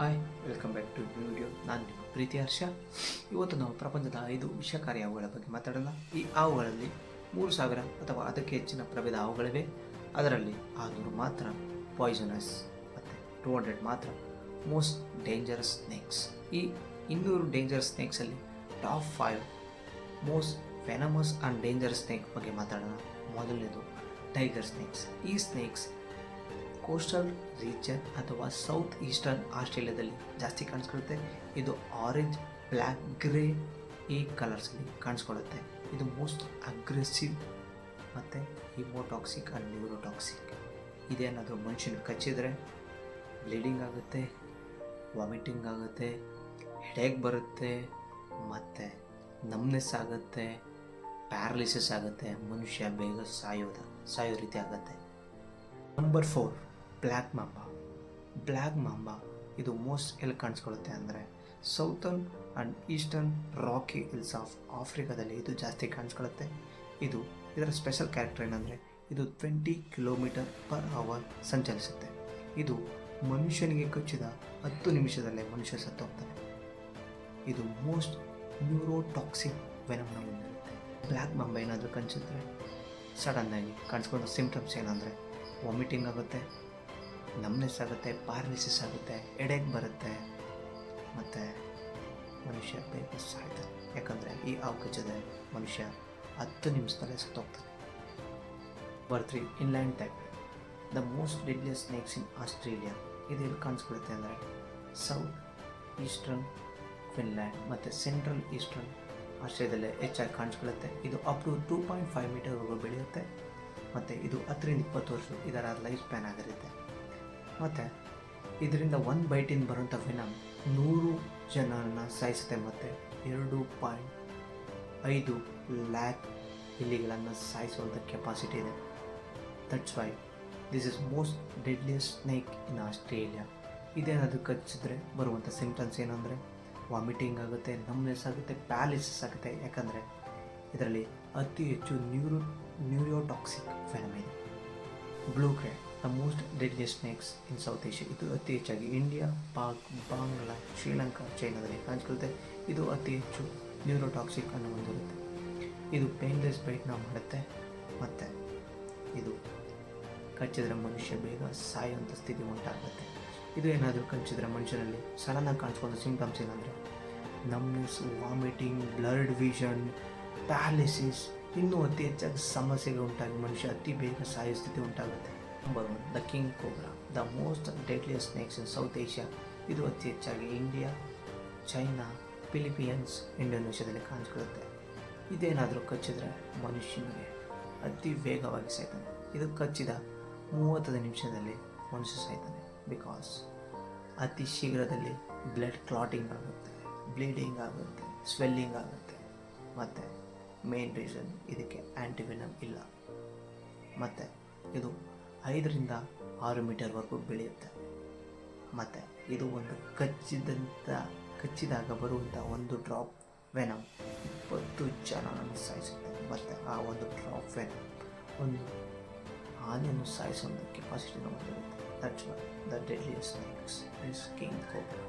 Hi, welcome back to new video. ನಾನು ನಿಮ್ಮ ಪ್ರೀತಿ ಹರ್ಷ. ಇವತ್ತು ನಾವು ಪ್ರಪಂಚದ 5 ವಿಷಕಾರಿ ಹಾವುಗಳ ಬಗ್ಗೆ ಮಾತಾಡೋಣ. ಈ ಹಾವುಗಳಲ್ಲಿ 3000 ಅಥವಾ ಅದಕ್ಕೆ ಹೆಚ್ಚಿನ ಪ್ರಭೇದ ಹಾವುಗಳಿವೆ. ಅದರಲ್ಲಿ 600 ಮಾತ್ರ ಪಾಯ್ಸನಸ್ ಮತ್ತು 200 ಮಾತ್ರ ಮೋಸ್ಟ್ ಡೇಂಜರಸ್ ಸ್ನೇಕ್ಸ್. ಈ 200 ಡೇಂಜರಸ್ ಸ್ನೇಕ್ಸಲ್ಲಿ top 5 most venomous and dangerous snake ಬಗ್ಗೆ ಮಾತಾಡೋಣ. ಮೊದಲನೇದು ಟೈಗರ್ ಸ್ನೇಕ್ಸ್. ಈ ಸ್ನೇಕ್ಸ್ ಕೋಸ್ಟಲ್ ರೀಜನ್ ಅಥವಾ ಸೌತ್ ಈಸ್ಟರ್ನ್ ಆಸ್ಟ್ರೇಲಿಯಾದಲ್ಲಿ ಜಾಸ್ತಿ ಕಾಣಿಸ್ಕೊಳ್ಳುತ್ತೆ. ಇದು ಆರೆಂಜ್, ಬ್ಲ್ಯಾಕ್, ಗ್ರೇ ಈ ಕಲರ್ಸಲ್ಲಿ ಕಾಣಿಸ್ಕೊಳ್ಳುತ್ತೆ. ಇದು ಮೋಸ್ಟ್ ಅಗ್ರೆಸಿವ್ ಮತ್ತು ಹಿಮೋಟಾಕ್ಸಿಕ್ ಆ್ಯಂಡ್ ನ್ಯೂರೋಟಾಕ್ಸಿಕ್. ಇದೇನಾದರೂ ಮನುಷ್ಯನ ಕಚ್ಚಿದರೆ ಬ್ಲೀಡಿಂಗ್ ಆಗುತ್ತೆ, ವಾಮಿಟಿಂಗ್ ಆಗುತ್ತೆ, ಹೆಡೇಕ್ ಬರುತ್ತೆ, ಮತ್ತು ನಮ್ನೆಸ್ ಆಗುತ್ತೆ, ಪ್ಯಾರಲಿಸಿಸ್ ಆಗುತ್ತೆ, ಮನುಷ್ಯ ಬೇಗ ಸಾಯೋ ರೀತಿ ಆಗುತ್ತೆ. Number 4 black mamba. Black mamba ಇದು ಮೋಸ್ಟ್ ಎಲ್ಲಿ ಕಾಣಿಸ್ಕೊಳ್ಳುತ್ತೆ ಅಂದರೆ southern and eastern rocky hills of ಆಫ್ರಿಕಾದಲ್ಲಿ ಇದು ಜಾಸ್ತಿ ಕಾಣಿಸ್ಕೊಳ್ಳುತ್ತೆ. ಇದರ ಸ್ಪೆಷಲ್ ಕ್ಯಾರೆಕ್ಟರ್ ಏನಂದರೆ ಇದು 20 km/h ಸಂಚರಿಸುತ್ತೆ. ಇದು ಮನುಷ್ಯನಿಗೆ ಕಚ್ಚಿದ 10 ನಿಮಿಷದಲ್ಲೇ ಮನುಷ್ಯ ಸತ್ತೋಗ್ತಾನೆ. ಇದು ಮೋಸ್ಟ್ ನ್ಯೂರೋಟಾಕ್ಸಿಕ್ ವೆನಮ್ನ ಹೊಂದಿರುತ್ತೆ. ಬ್ಲ್ಯಾಕ್ ಮಾಂಬಾ ಏನಾದರೂ ಕಚ್ಚಿದ್ರೆ ಸಡನ್ನಾಗಿ ಕಾಣಿಸ್ಕೊಳ್ಳೋ ಸಿಂಪ್ಟಮ್ಸ್ ಏನಂದರೆ ವಾಮಿಟಿಂಗ್ ಆಗುತ್ತೆ, ನಮ್ನೆಸ್ ಆಗುತ್ತೆ, ಪ್ಯಾರಲಿಸಿಸ್ ಆಗುತ್ತೆ, ಹೆಡೇಕ್ ಬರುತ್ತೆ, ಮತ್ತು ಮನುಷ್ಯ ಬೇಗ ಸಾಯ್ತಾನೆ. ಯಾಕಂದರೆ ಈ ಹಾವು ಕಚ್ಚಿದ್ರೆ ಮನುಷ್ಯ 10 ನಿಮಿಷದಲ್ಲೇ ಸತ್ತೋಗ್ತಾನೆ. Number 3 inland tiger. The most deadliest snakes in Australia. ಇದು ಎಲ್ಲಿ ಕಾಣಿಸ್ಕೊಳ್ಳುತ್ತೆ ಅಂದರೆ ಸೌತ್ ಈಸ್ಟರ್ನ್ ಫಿನ್ಲ್ಯಾಂಡ್ ಮತ್ತು ಸೆಂಟ್ರಲ್ ಈಸ್ಟರ್ನ್ ಆಸ್ಟ್ರೇಲಿಯಾದಲ್ಲೇ ಹೆಚ್ಚಾಗಿ ಕಾಣಿಸ್ಕೊಳ್ಳುತ್ತೆ. ಇದು ಅಪ್ ಟು 2.5 ಮೀಟರ್ವರೆಗೂ ಬೆಳೆಯುತ್ತೆ ಮತ್ತು ಇದು 10-20 ವರ್ಷ ಇದರ ಲೈಫ್ ಸ್ಪ್ಯಾನ್ ಆಗಿರುತ್ತೆ. ಮತ್ತು ಇದರಿಂದ 1 ಬೈಟಿಂದ ಬರುವಂಥ ವೆನಮ್ 100 ಜನರನ್ನು ಸಾಯಿಸುತ್ತೆ ಮತ್ತು 2.5 ಲ್ಯಾಕ್ ಇಲಿಗಳನ್ನು ಸಾಯಿಸುವಂಥ ಕೆಪಾಸಿಟಿ ಇದೆ. That's why this is most deadliest snake in Australia. ಇದೇನಾದರೂ ಕಚ್ಚಿದ್ರೆ ಬರುವಂಥ ಸಿಂಪ್ಟಮ್ಸ್ ಏನಂದರೆ ವಾಮಿಟಿಂಗ್ ಆಗುತ್ತೆ, ನಮ್ನೆಸ್ ಆಗುತ್ತೆ, ಪ್ಯಾಲಿಸಿಸ್ ಆಗುತ್ತೆ. ಯಾಕಂದರೆ ಇದರಲ್ಲಿ ಅತಿ ಹೆಚ್ಚು ನ್ಯೂರೋಟಾಕ್ಸಿಕ್ ವೆನಮ್ ಇದೆ. Blue crate, the most deadliest snakes in south Asia. ಇದು ಅತಿ ಹೆಚ್ಚಾಗಿ ಇಂಡಿಯಾ, ಪಾಕ್, ಬಾಂಗ್ಲಾ, ಶ್ರೀಲಂಕಾ, ಚೈನಾದಲ್ಲಿ ಕಾಣಿಸ್ಕೊಳ್ಳುತ್ತೆ. ಇದು ಅತಿ ಹೆಚ್ಚು ನ್ಯೂರೋಟಾಕ್ಸಿಕ್ ಅನ್ನು ಹೊಂದಿರುತ್ತೆ. ಇದು ಪೇನ್ಲೆಸ್ ಬೈಟ್ನ ಮಾಡುತ್ತೆ ಮತ್ತು ಇದು ಕಚ್ಚಿದ್ರೆ ಮನುಷ್ಯ ಬೇಗ ಸಾಯುವಂಥ ಸ್ಥಿತಿ ಉಂಟಾಗುತ್ತೆ. ಇದು ಏನಾದರೂ ಕಚ್ಚಿದ್ರೆ ಮನುಷ್ಯನಲ್ಲಿ ಸಡನ್ನಾಗಿ ಕಾಣಿಸ್ಕೊಳ್ಳೋ ಸಿಂಪ್ಟಮ್ಸ್ ಏನಂದರೆ numbness, vomiting, blurred vision, paralysis, ಇನ್ನೂ ಅತಿ ಹೆಚ್ಚಾಗಿ ಸಮಸ್ಯೆಗಳು ಉಂಟಾಗಿ ಮನುಷ್ಯ ಅತಿ ಬೇಗ ಸಾಯೋ ಸ್ಥಿತಿ ಉಂಟಾಗುತ್ತೆ. Number 1 the king cobra. The most deadliest snakes in south Asia. ಇದು ಅತಿ ಹೆಚ್ಚಾಗಿ ಇಂಡಿಯಾ, ಚೈನಾ, ಫಿಲಿಪೀನ್ಸ್, ಇಂಡೋನೇಷ್ಯಾದಲ್ಲಿ ಕಾಣಿಸ್ಕೊಳ್ಳುತ್ತೆ. ಇದೇನಾದರೂ ಕಚ್ಚಿದ್ರೆ ಮನುಷ್ಯನಿಗೆ ಅತಿ ವೇಗವಾಗಿ ಸಾಯ್ತಾನೆ. ಇದು ಕಚ್ಚಿದ 30 ನಿಮಿಷದಲ್ಲಿ ಮನುಷ್ಯ ಸಾಯ್ತಾನೆ. ಬಿಕಾಸ್ ಅತಿ ಶೀಘ್ರದಲ್ಲಿ ಬ್ಲಡ್ ಕ್ಲಾಟಿಂಗ್ ಆಗುತ್ತೆ, ಬ್ಲೀಡಿಂಗ್ ಆಗುತ್ತೆ, ಸ್ವೆಲ್ಲಿಂಗ್ ಆಗುತ್ತೆ. ಮತ್ತು ಮೇನ್ ರೀಸನ್ ಇದಕ್ಕೆ ಆ್ಯಂಟಿವೆನಮ್ ಇಲ್ಲ. ಮತ್ತು ಇದು 5-6 ಮೀಟರ್ವರೆಗೂ ಬೆಳೆಯುತ್ತೆ. ಮತ್ತು ಇದು ಒಂದು ಕಚ್ಚಿದಾಗ ಬರುವಂಥ ಒಂದು ಡ್ರಾಪ್ ವೆನಮ್ 20 ಜನರನ್ನು ಸಾಯಿಸುತ್ತೆ. ಮತ್ತು ಆ ಒಂದು ಡ್ರಾಪ್ ವೆನಮ್ ಒಂದು ಆನೆಯನ್ನು ಸಾಯಿಸುವಂಥ ಕೆಪಾಸಿಟಿನ ಹೊಂದಿರುತ್ತೆ. That's why the deadliest snakes is king cobra.